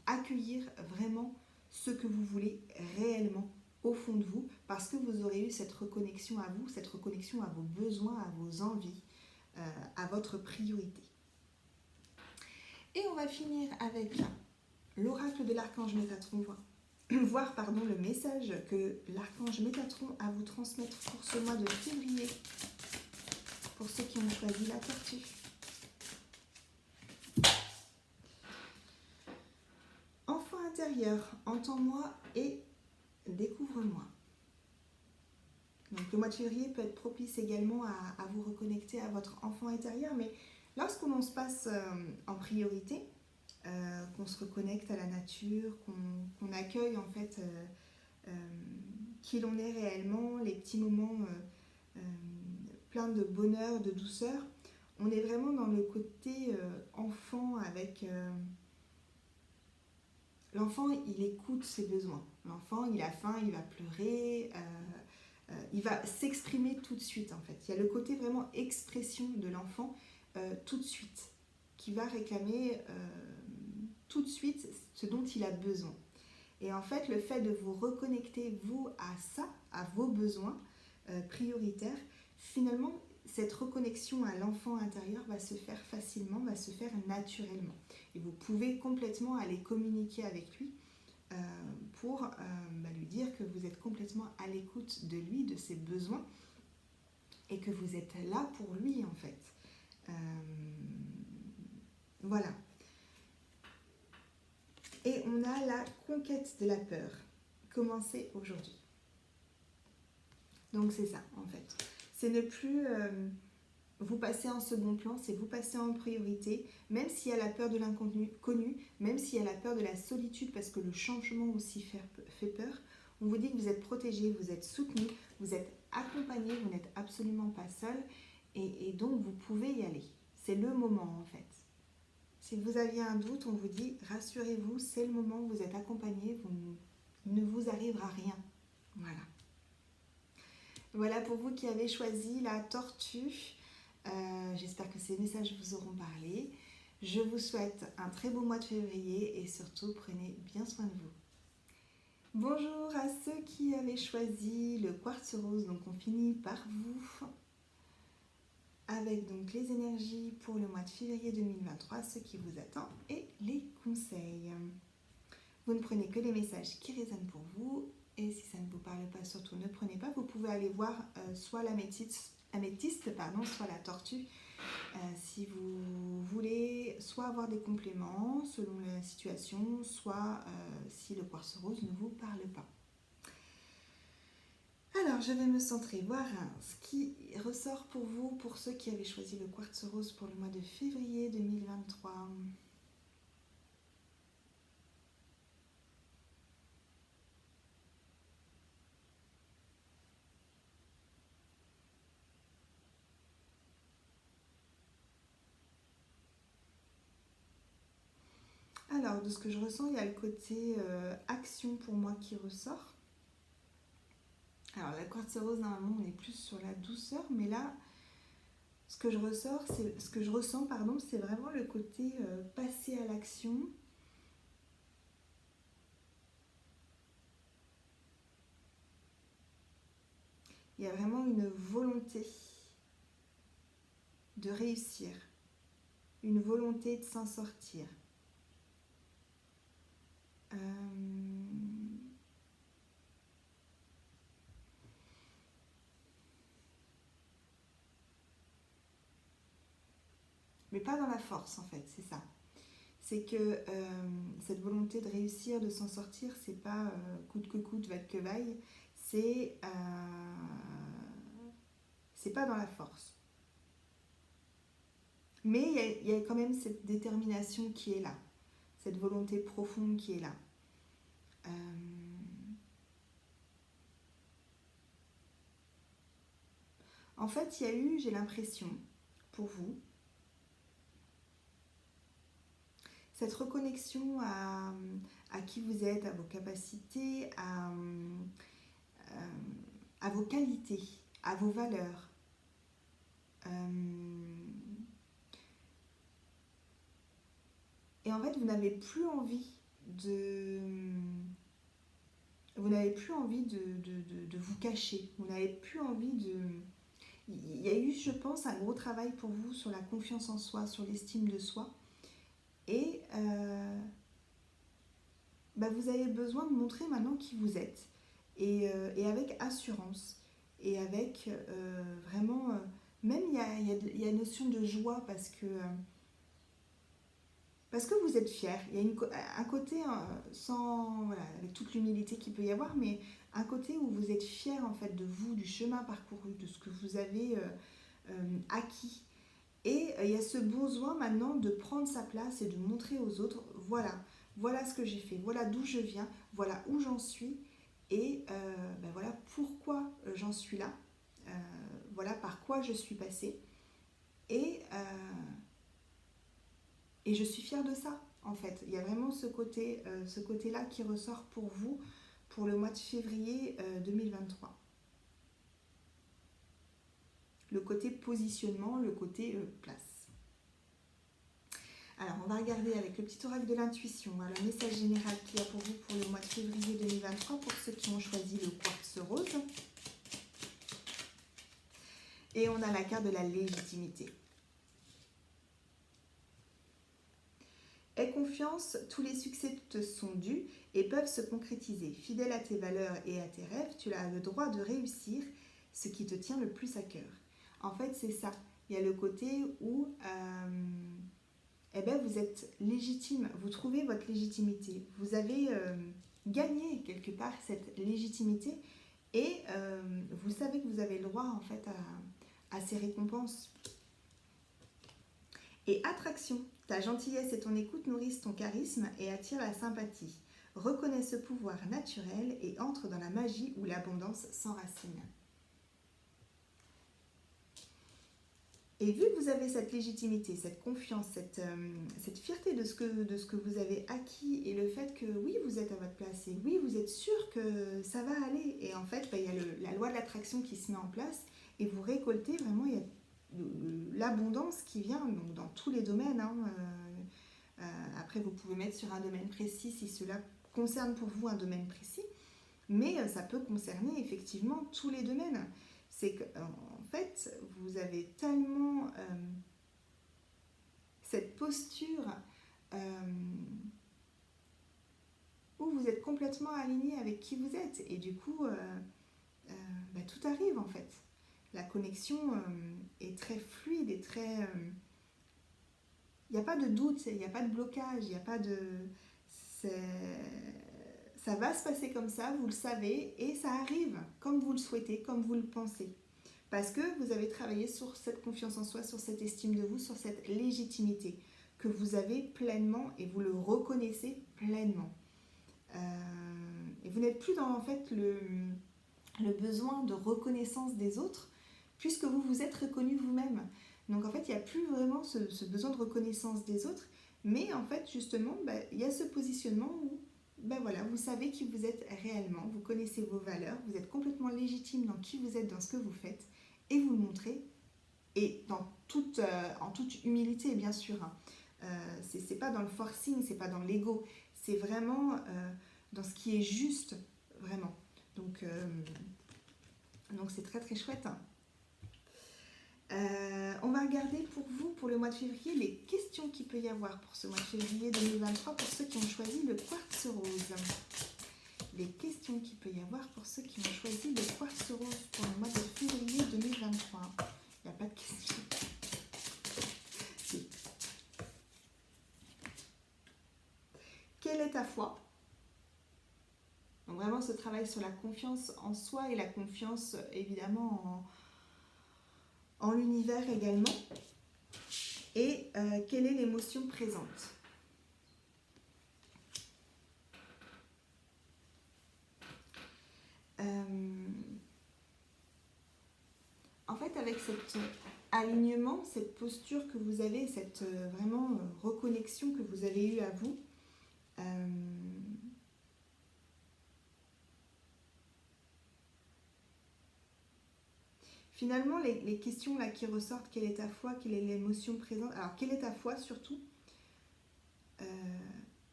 accueillir vraiment ce que vous voulez réellement au fond de vous, parce que vous aurez eu cette reconnexion à vous, cette reconnexion à vos besoins, à vos envies, à votre priorité. Et on va finir avec l'oracle de l'archange Métatron, voir le message que l'archange Métatron a à vous transmettre pour ce mois de février, pour ceux qui ont choisi la tortue. Enfant intérieur, entends-moi et découvre-moi. Donc le mois de février peut être propice également à vous reconnecter à votre enfant intérieur, mais lorsqu'on se passe en priorité, qu'on se reconnecte à la nature, qu'on accueille en fait qui l'on est réellement, les petits moments pleins de bonheur, de douceur, on est vraiment dans le côté enfant avec... l'enfant, il écoute ses besoins. L'enfant, il a faim, il va pleurer, il va s'exprimer tout de suite en fait. Il y a le côté vraiment expression de l'enfant tout de suite, qui va réclamer tout de suite ce dont il a besoin. Et en fait, le fait de vous reconnecter, vous, à ça, à vos besoins prioritaires, finalement, cette reconnexion à l'enfant intérieur va se faire facilement, va se faire naturellement. Et vous pouvez complètement aller communiquer avec lui pour lui dire que vous êtes complètement à l'écoute de lui, de ses besoins, et que vous êtes là pour lui, en fait. Voilà. Et on a la conquête de la peur. Commencez aujourd'hui. Donc c'est ça, en fait. C'est ne plus vous passer en second plan, c'est vous passer en priorité, même s'il y a la peur de l'inconnu, même s'il y a la peur de la solitude, parce que le changement aussi fait peur. On vous dit que vous êtes protégé, vous êtes soutenu, vous êtes accompagné, vous n'êtes absolument pas seul, et donc vous pouvez y aller. C'est le moment, en fait. Si vous aviez un doute, on vous dit, rassurez-vous, c'est le moment, vous êtes accompagné, il ne vous arrivera rien. Voilà. Voilà pour vous qui avez choisi la tortue. J'espère que ces messages vous auront parlé. Je vous souhaite un très beau mois de février et surtout, prenez bien soin de vous. Bonjour à ceux qui avaient choisi le quartz rose. Donc, on finit par vous. Avec donc les énergies pour le mois de février 2023, ce qui vous attend et les conseils. Vous ne prenez que les messages qui résonnent pour vous et si ça ne vous parle pas, surtout ne prenez pas. Vous pouvez aller voir soit l'améthyste, soit la tortue si vous voulez soit avoir des compléments selon la situation, soit si le quartz rose ne vous parle pas. Alors, je vais me centrer, voir ce qui ressort pour vous, pour ceux qui avaient choisi le quartz rose pour le mois de février 2023. Alors, de ce que je ressens, il y a le côté action pour moi qui ressort. Alors, la quartz rose, normalement, on est plus sur la douceur, mais là, ce que je ressens, c'est vraiment le côté passer à l'action. Il y a vraiment une volonté de réussir, une volonté de s'en sortir. Mais pas dans la force en fait, c'est ça. C'est que cette volonté de réussir, de s'en sortir, c'est pas coûte que coûte, vaille que vaille, c'est pas dans la force. Mais il y a quand même cette détermination qui est là, cette volonté profonde qui est là. En fait, il y a eu, j'ai l'impression, pour vous, cette reconnexion à qui vous êtes, à vos capacités, à vos qualités, à vos valeurs. Et en fait, vous n'avez plus envie de vous cacher. Vous n'avez plus envie de... Il y a eu, je pense, un gros travail pour vous sur la confiance en soi, sur l'estime de soi. Et vous avez besoin de montrer maintenant qui vous êtes. Et avec assurance. Et avec vraiment... même il y a une notion de joie parce que... Parce que vous êtes fier. Il y a un côté, sans, voilà, avec toute l'humilité qu'il peut y avoir, mais un côté où vous êtes fier en fait de vous, du chemin parcouru, de ce que vous avez acquis. Et il y a ce besoin maintenant de prendre sa place et de montrer aux autres, voilà, voilà ce que j'ai fait, voilà d'où je viens, voilà où j'en suis, et ben voilà pourquoi j'en suis là, euh, voilà par quoi je suis passée, et, et je suis fière de ça, en fait. Il y a vraiment ce côté-là qui ressort pour vous pour le mois de février 2023. Le côté positionnement, le côté place. Alors, on va regarder avec le petit oracle de l'intuition, hein, le message général qu'il y a pour vous pour le mois de février 2023, pour ceux qui ont choisi le quartz rose. Et on a la carte de la légitimité. Aie confiance, tous les succès te sont dus et peuvent se concrétiser. Fidèle à tes valeurs et à tes rêves, tu as le droit de réussir ce qui te tient le plus à cœur. En fait, c'est ça. Il y a le côté où eh ben, vous êtes légitime, vous trouvez votre légitimité. Vous avez gagné quelque part cette légitimité et vous savez que vous avez le droit en fait à ces récompenses. Et attraction, ta gentillesse et ton écoute nourrissent ton charisme et attirent la sympathie. Reconnais ce pouvoir naturel et entre dans la magie où l'abondance s'enracine. Et vu que vous avez cette légitimité, cette confiance, cette fierté de ce que vous avez acquis et le fait que oui, vous êtes à votre place et oui, vous êtes sûr que ça va aller. Et en fait, il y a la loi de l'attraction qui se met en place et vous récoltez vraiment, il y a l'abondance qui vient donc, dans tous les domaines. Hein. Après, vous pouvez mettre sur un domaine précis si cela concerne pour vous un domaine précis, mais ça peut concerner effectivement tous les domaines. C'est qu'en fait, vous avez tellement cette posture où vous êtes complètement aligné avec qui vous êtes et du coup, bah, tout arrive en fait. La connexion est très fluide et très... Il n'y a pas de doute, il n'y a pas de blocage, il n'y a pas de... Ça va se passer comme ça, vous le savez, et ça arrive comme vous le souhaitez, comme vous le pensez. Parce que vous avez travaillé sur cette confiance en soi, sur cette estime de vous, sur cette légitimité que vous avez pleinement et vous le reconnaissez pleinement. Et vous n'êtes plus dans en fait le besoin de reconnaissance des autres, puisque vous vous êtes reconnu vous-même. Donc en fait, il n'y a plus vraiment ce besoin de reconnaissance des autres, mais en fait, justement, il y a ce positionnement où voilà, vous savez qui vous êtes réellement, vous connaissez vos valeurs, vous êtes complètement légitime dans qui vous êtes, dans ce que vous faites, et vous le montrez, et en toute humilité, bien sûr. Hein. C'est pas dans le forcing, c'est pas dans l'ego, c'est vraiment dans ce qui est juste, vraiment. Donc c'est très très chouette. Hein. On va regarder pour vous, pour le mois de février, les questions qu'il peut y avoir pour ce mois de février 2023 pour ceux qui ont choisi le quartz rose. Les questions qu'il peut y avoir pour ceux qui ont choisi le quartz rose pour le mois de février 2023. Il n'y a pas de questions. Si. Quelle est ta foi? Donc vraiment ce travail sur la confiance en soi et la confiance évidemment en l'univers également. Et quelle est l'émotion présente? En fait, avec cet alignement, cette posture que vous avez, cette vraiment reconnexion que vous avez eue à vous, finalement, les questions là qui ressortent, quelle est ta foi, quelle est l'émotion présente, alors quelle est ta foi surtout,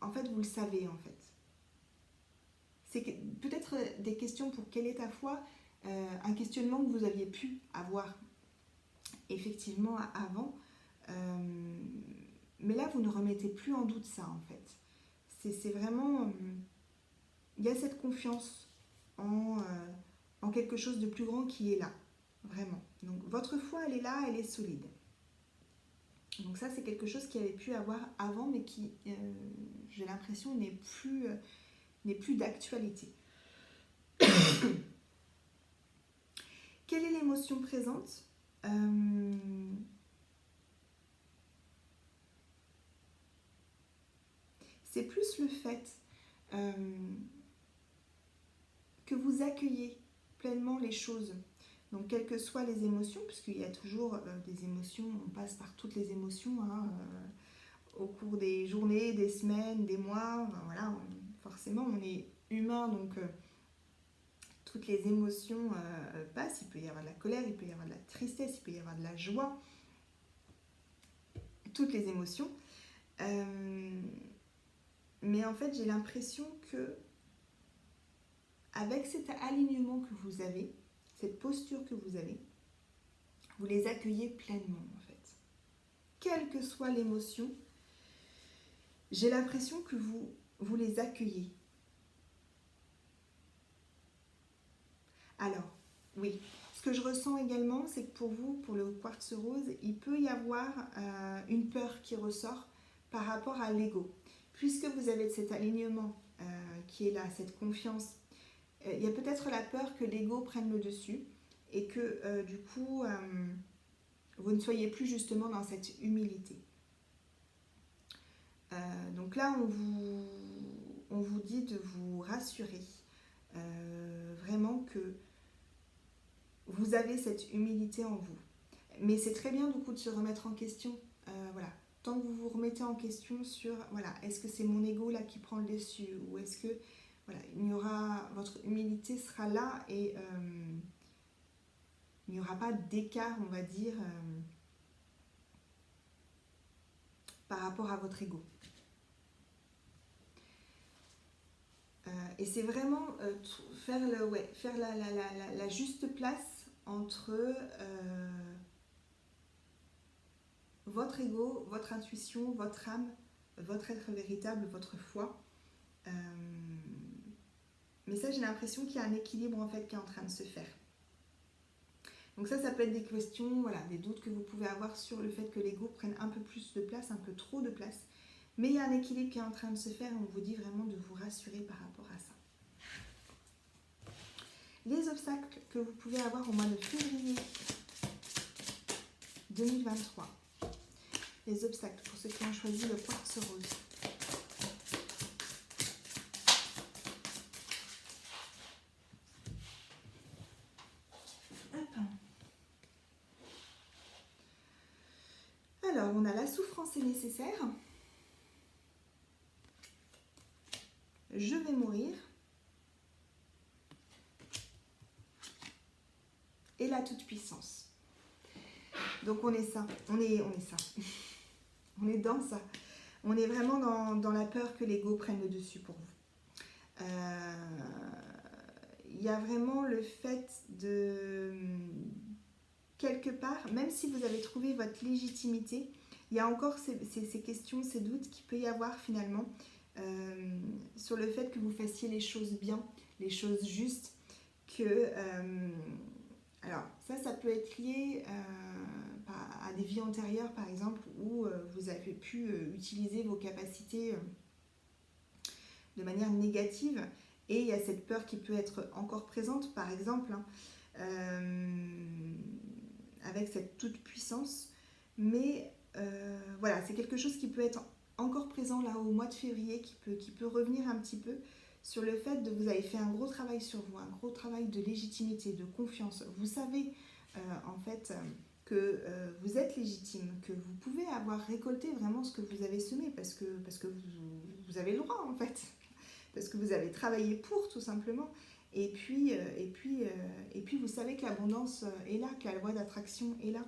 en fait, vous le savez en fait. C'est peut-être des questions pour quelle est ta foi, un questionnement que vous aviez pu avoir effectivement avant, mais là vous ne remettez plus en doute ça en fait. C'est vraiment, il y a cette confiance en quelque chose de plus grand qui est là, vraiment. Donc votre foi elle est là, elle est solide. Donc ça, c'est quelque chose qui avait pu avoir avant, mais qui, j'ai l'impression, n'est plus d'actualité. Quelle est l'émotion présente? C'est plus le fait que vous accueillez pleinement les choses. Donc, quelles que soient les émotions, puisqu'il y a toujours des émotions, on passe par toutes les émotions au cours des journées, des semaines, des mois. Voilà, forcément, on est humain, donc toutes les émotions passent. Il peut y avoir de la colère, il peut y avoir de la tristesse, il peut y avoir de la joie. Toutes les émotions. Mais en fait, j'ai l'impression que avec cet alignement que vous avez, cette posture que vous avez, vous les accueillez pleinement en fait. Quelle que soit l'émotion, j'ai l'impression que vous les accueillez. Alors, oui, ce que je ressens également, c'est que pour vous, pour le quartz rose, il peut y avoir une peur qui ressort par rapport à l'ego. Puisque vous avez cet alignement qui est là, cette confiance, il y a peut-être la peur que l'ego prenne le dessus et que du coup, vous ne soyez plus justement dans cette humilité. Donc là, on vous dit de vous rassurer, vraiment que vous avez cette humilité en vous. Mais c'est très bien du coup de se remettre en question. Voilà. Tant que vous vous remettez en question sur, voilà, est-ce que c'est mon ego là qui prend le dessus, ou est-ce que, voilà, votre humilité sera là et il n'y aura pas d'écart, on va dire, par rapport à votre ego. Et c'est vraiment faire la juste place entre votre ego, votre intuition, votre âme, votre être véritable, votre foi. Mais ça, j'ai l'impression qu'il y a un équilibre en fait qui est en train de se faire. Donc ça peut être des questions, voilà, des doutes que vous pouvez avoir sur le fait que l'ego prenne un peu plus de place, un peu trop de place. Mais il y a un équilibre qui est en train de se faire et on vous dit vraiment de vous rassurer par rapport à ça. Les obstacles que vous pouvez avoir au mois de février 2023. Les obstacles pour ceux qui ont choisi le quartz rose. Alors, on a la souffrance est nécessaire. Je vais mourir. Et la toute-puissance. Donc on est ça, on est ça. On est dans ça. On est vraiment dans la peur que l'ego prenne le dessus pour vous. Il y a vraiment le fait de, quelque part, même si vous avez trouvé votre légitimité, il y a encore ces questions, ces doutes qu'il peut y avoir finalement sur le fait que vous fassiez les choses bien, les choses justes, que... alors ça peut être lié à des vies antérieures par exemple où vous avez pu utiliser vos capacités de manière négative et il y a cette peur qui peut être encore présente par exemple avec cette toute puissance, mais voilà, c'est quelque chose qui peut être encore présent là au mois de février, qui peut revenir un petit peu sur le fait de vous avez fait un gros travail sur vous, un gros travail de légitimité, de confiance. Vous savez en fait que vous êtes légitime, que vous pouvez avoir récolté vraiment ce que vous avez semé parce que vous avez le droit en fait, parce que vous avez travaillé pour tout simplement. Et puis vous savez que l'abondance est là, que la loi d'attraction est là.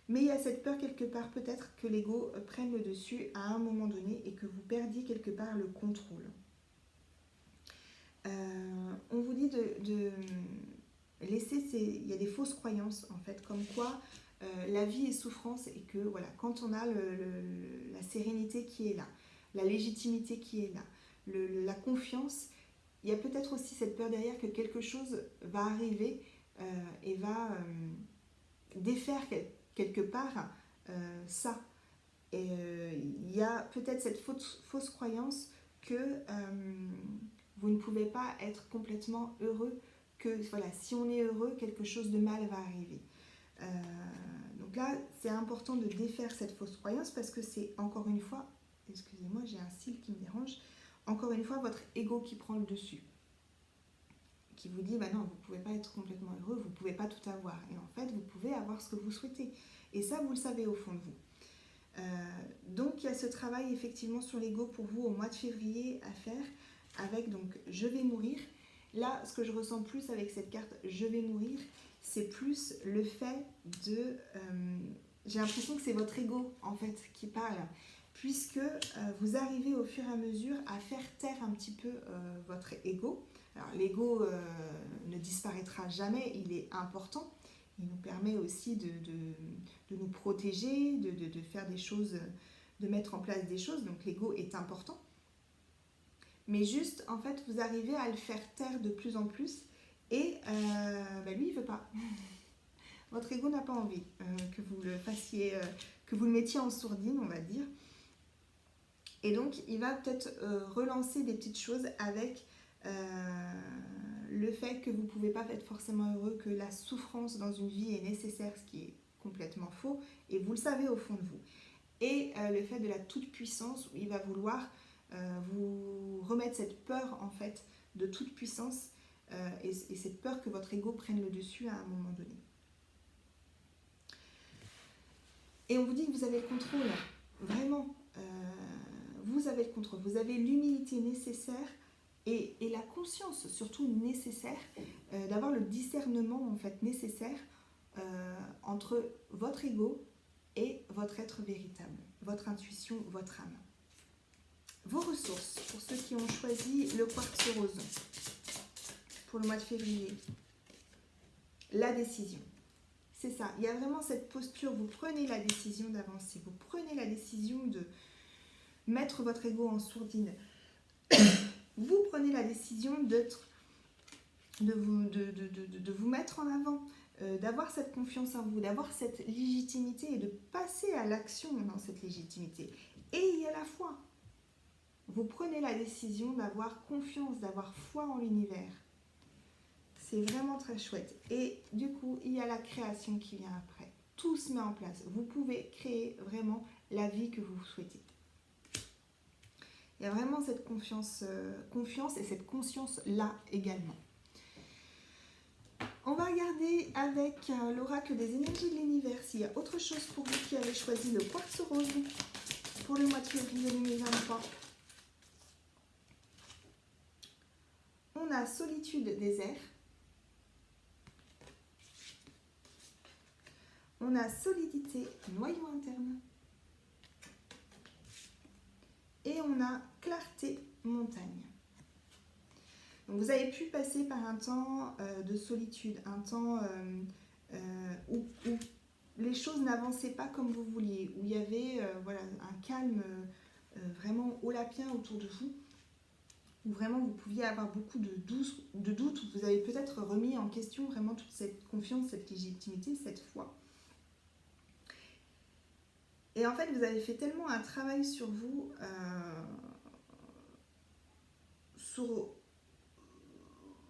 Mais il y a cette peur quelque part peut-être que l'ego prenne le dessus à un moment donné et que vous perdiez quelque part le contrôle. On vous dit de laisser il y a des fausses croyances en fait, comme quoi la vie est souffrance et que voilà, quand on a la sérénité qui est là, la légitimité qui est là, la confiance, il y a peut-être aussi cette peur derrière que quelque chose va arriver et va défaire quelque part ça. Et il y a peut-être cette fausse croyance que vous ne pouvez pas être complètement heureux, que voilà, si on est heureux, quelque chose de mal va arriver. Donc là, c'est important de défaire cette fausse croyance parce que c'est encore une fois, excusez-moi, j'ai un cil qui me dérange, encore une fois votre ego qui prend le dessus, qui vous dit, bah non, vous ne pouvez pas être complètement heureux, vous ne pouvez pas tout avoir. Et en fait, vous pouvez avoir ce que vous souhaitez. Et ça, vous le savez au fond de vous. Donc, il y a ce travail effectivement sur l'ego pour vous au mois de février à faire avec donc je vais mourir. Là, ce que je ressens plus avec cette carte je vais mourir, c'est plus le fait de... j'ai l'impression que c'est votre ego en fait qui parle, puisque vous arrivez au fur et à mesure à faire taire un petit peu votre ego. Alors l'ego ne disparaîtra jamais, il est important. Il nous permet aussi de nous protéger, de faire des choses, de mettre en place des choses. Donc l'ego est important. Mais juste, en fait, vous arrivez à le faire taire de plus en plus. Et lui, il ne veut pas. Votre ego n'a pas envie que vous le fassiez, que vous le mettiez en sourdine, on va dire. Et donc, il va peut-être relancer des petites choses avec le fait que vous ne pouvez pas être forcément heureux, que la souffrance dans une vie est nécessaire, ce qui est complètement faux, et vous le savez au fond de vous. Et le fait de la toute-puissance, où il va vouloir vous remettre cette peur, en fait, de toute-puissance, et cette peur que votre ego prenne le dessus à un moment donné. Et on vous dit que vous avez le contrôle, vraiment, vous avez le contrôle, vous avez l'humilité nécessaire et la conscience surtout nécessaire d'avoir le discernement en fait nécessaire entre votre ego et votre être véritable, votre intuition, votre âme. Vos ressources, pour ceux qui ont choisi le quartz rose pour le mois de février, la décision. C'est ça, il y a vraiment cette posture, vous prenez la décision d'avancer, vous prenez la décision de mettre votre ego en sourdine. Vous prenez la décision de vous mettre en avant, d'avoir cette confiance en vous, d'avoir cette légitimité et de passer à l'action dans cette légitimité. Et il y a la foi. Vous prenez la décision d'avoir confiance, d'avoir foi en l'univers. C'est vraiment très chouette. Et du coup, il y a la création qui vient après. Tout se met en place. Vous pouvez créer vraiment la vie que vous souhaitez. Il y a vraiment cette confiance et cette conscience-là également. On va regarder avec l'oracle des énergies de l'univers s'il y a autre chose pour vous qui avez choisi le quartz rose pour le mois de février 2023. On a solitude désert. On a solidité noyau interne. Et on a clarté montagne. Donc vous avez pu passer par un temps de solitude, un temps où les choses n'avançaient pas comme vous vouliez, où il y avait un calme vraiment holapien autour de vous, où vraiment vous pouviez avoir beaucoup de doutes, où vous avez peut-être remis en question vraiment toute cette confiance, cette légitimité, cette foi. Et en fait, vous avez fait tellement un travail sur vous, sur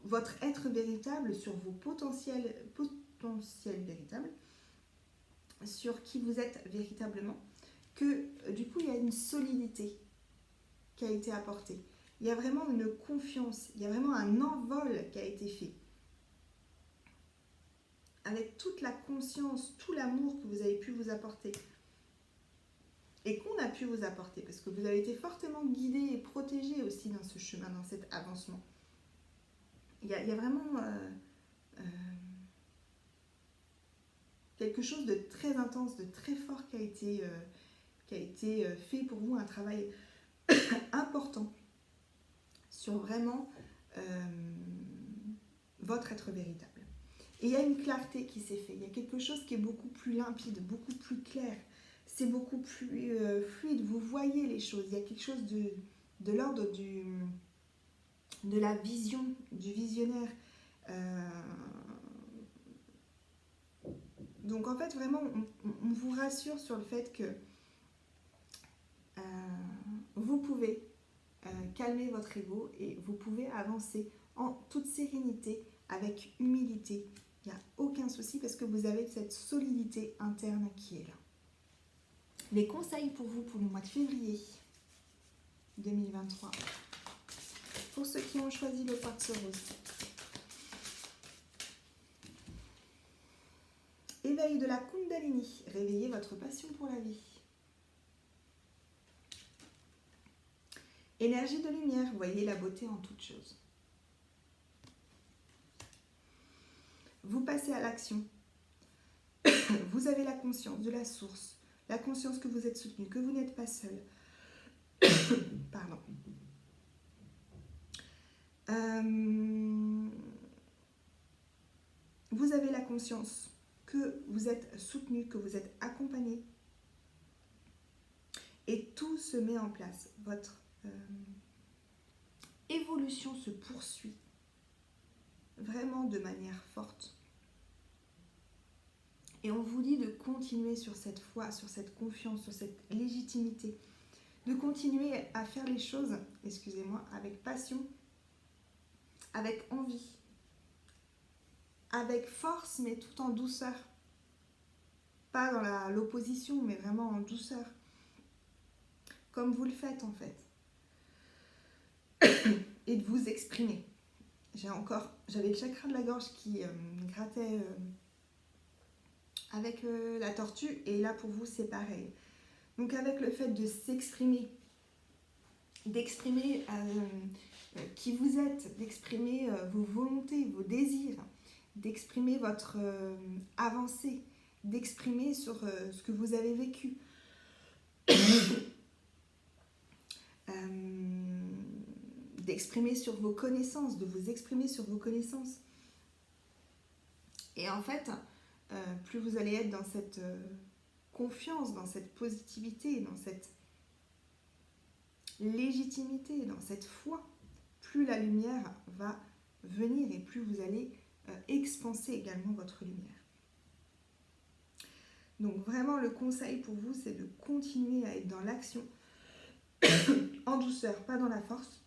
votre être véritable, sur vos potentiels véritables, sur qui vous êtes véritablement, que du coup, il y a une solidité qui a été apportée. Il y a vraiment une confiance, il y a vraiment un envol qui a été fait. Avec toute la conscience, tout l'amour que vous avez pu vous apporter. Et qu'on a pu vous apporter, parce que vous avez été fortement guidé et protégé aussi dans ce chemin, dans cet avancement. Il y a vraiment quelque chose de très intense, de très fort qui a été fait pour vous, un travail important sur vraiment votre être véritable. Et il y a une clarté qui s'est faite, il y a quelque chose qui est beaucoup plus limpide, beaucoup plus clair, c'est beaucoup plus fluide, vous voyez les choses, il y a quelque chose de l'ordre de la vision, du visionnaire. Donc en fait, vraiment, on vous rassure sur le fait que vous pouvez calmer votre ego et vous pouvez avancer en toute sérénité, avec humilité. Il n'y a aucun souci parce que vous avez cette solidité interne qui est là. Les conseils pour vous pour le mois de février 2023, pour ceux qui ont choisi le quartz rose. Éveil de la Kundalini, réveillez votre passion pour la vie. Énergie de lumière, voyez la beauté en toute chose. Vous passez à l'action. Vous avez la conscience de la source, la conscience que vous êtes soutenu, que vous n'êtes pas seul. Pardon. Vous avez la conscience que vous êtes soutenu, que vous êtes accompagné. Et tout se met en place. Votre évolution se poursuit vraiment de manière forte. Et on vous dit de continuer sur cette foi, sur cette confiance, sur cette légitimité. De continuer à faire les choses, excusez-moi, avec passion, avec envie, avec force, mais tout en douceur. Pas dans l'opposition, mais vraiment en douceur. Comme vous le faites en fait. Et de vous exprimer. J'avais le chakra de la gorge qui grattait avec la tortue, et là pour vous c'est pareil. Donc avec le fait de s'exprimer, d'exprimer qui vous êtes, d'exprimer vos volontés, vos désirs, d'exprimer votre avancée, d'exprimer sur ce que vous avez vécu. D'exprimer sur vos connaissances, de vous exprimer sur vos connaissances. Et en fait, plus vous allez être dans cette confiance, dans cette positivité, dans cette légitimité, dans cette foi, plus la lumière va venir et plus vous allez expanser également votre lumière. Donc vraiment le conseil pour vous, c'est de continuer à être dans l'action, en douceur, pas dans la force.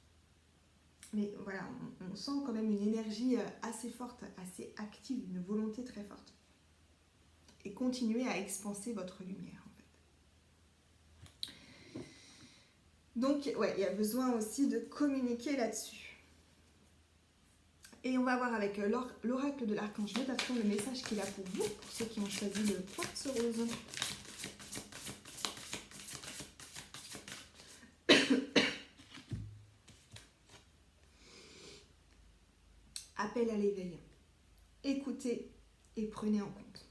Mais voilà, on sent quand même une énergie assez forte, assez active, une volonté très forte. Et continuez à expanser votre lumière en fait. Donc ouais, il y a besoin aussi de communiquer là-dessus. Et on va voir avec l'oracle de l'archange Métatron le message qu'il a pour vous, pour ceux qui ont choisi le quartz rose. Appel à l'éveil. Écoutez et prenez en compte.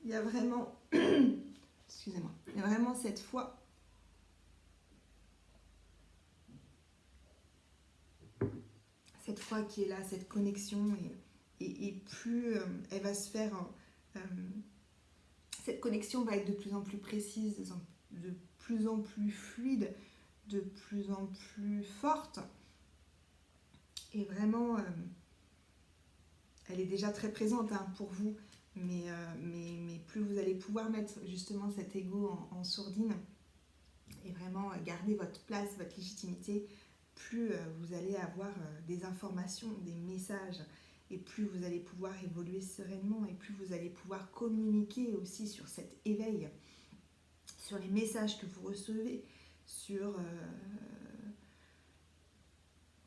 Il y a vraiment, excusez-moi, il y a vraiment cette foi. Cette foi qui est là, cette connexion, et plus elle va se faire, cette connexion va être de plus en plus précise, de plus en plus fluide, de plus en plus forte. Et vraiment, elle est déjà très présente pour vous, mais plus vous allez pouvoir mettre justement cet ego en sourdine et vraiment garder votre place, votre légitimité, plus vous allez avoir des informations, des messages, et plus vous allez pouvoir évoluer sereinement, et plus vous allez pouvoir communiquer aussi sur cet éveil, sur les messages que vous recevez, sur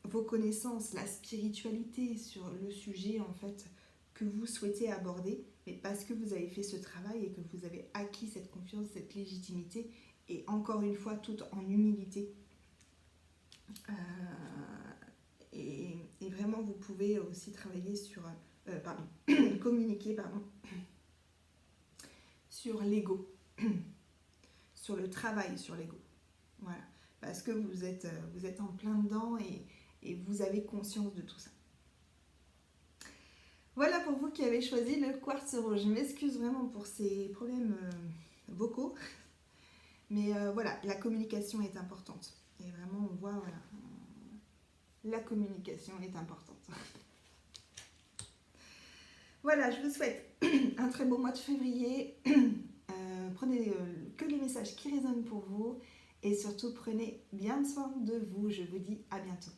vos connaissances, la spiritualité, sur le sujet en fait que vous souhaitez aborder, mais parce que vous avez fait ce travail et que vous avez acquis cette confiance, cette légitimité, et encore une fois, tout en humilité. Et vraiment, vous pouvez aussi travailler sur, communiquer, sur l'ego, sur le travail sur l'ego. Voilà, parce que vous êtes en plein dedans et vous avez conscience de tout ça. Voilà pour vous qui avez choisi le quartz rose. Je m'excuse vraiment pour ces problèmes vocaux, mais voilà, la communication est importante. Et vraiment, on voit, voilà, la communication est importante. Voilà, je vous souhaite un très beau mois de février. Prenez que les messages qui résonnent pour vous et surtout prenez bien soin de vous. Je vous dis à bientôt.